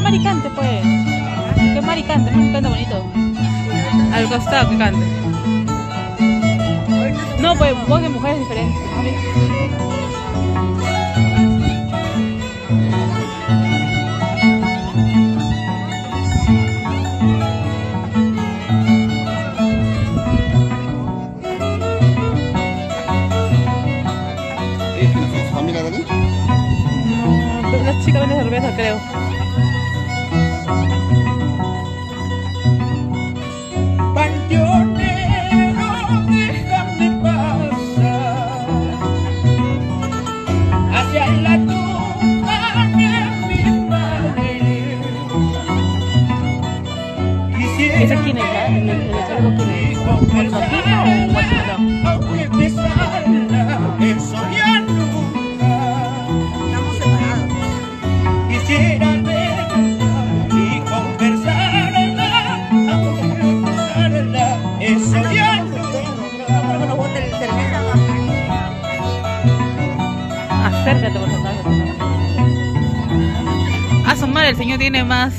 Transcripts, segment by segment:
maricante, pues. Qué maricante bonito. Al costado que cante. No, pues voz de mujer es diferente. ¿Su familia de aquí? No, la chica vende cerveza, creo. Panteonero, déjame pasar hacia la tumba de mi madre. ¿Esa quién es? ¿El cargo quién es? ¿El Martino o un Guachimán? Aunque besarla, eso ya nunca. Estamos separados. Quisiera verla y conversarla, aunque besarla, eso ya nunca. Creo que nos bote el cerveza. Acércate por favor. A su madre, el señor tiene más.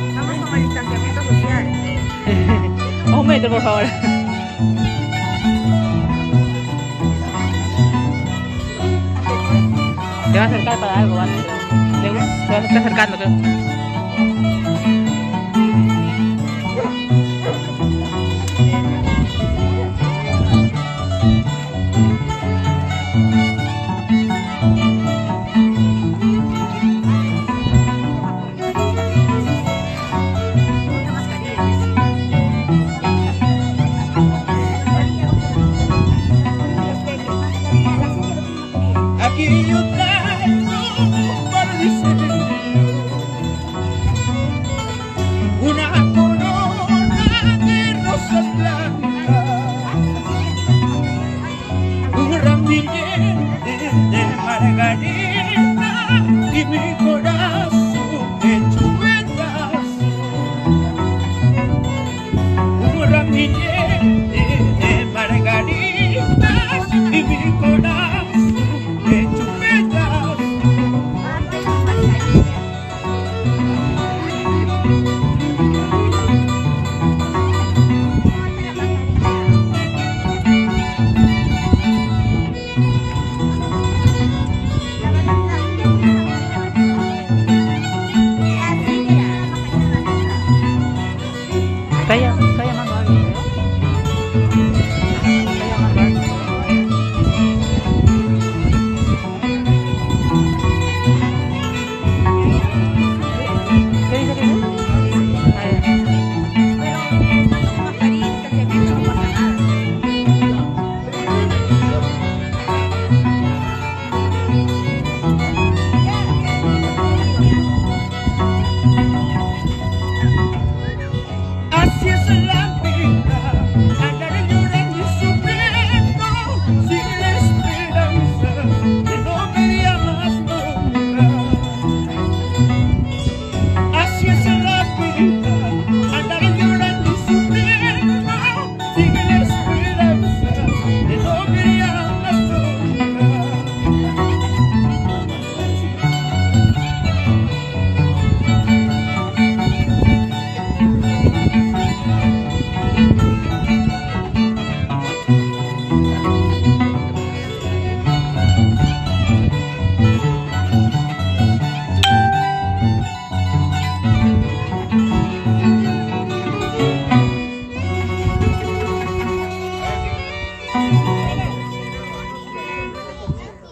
Estamos con el distanciamiento social. A un metro, por favor. Te va a acercar para algo, ¿vale? Se va a estar acercando, creo. Ponte mascarilla. Aquí yo traigo para decirle una corona de rosas blancas, un ramillete de margarita y mi corazón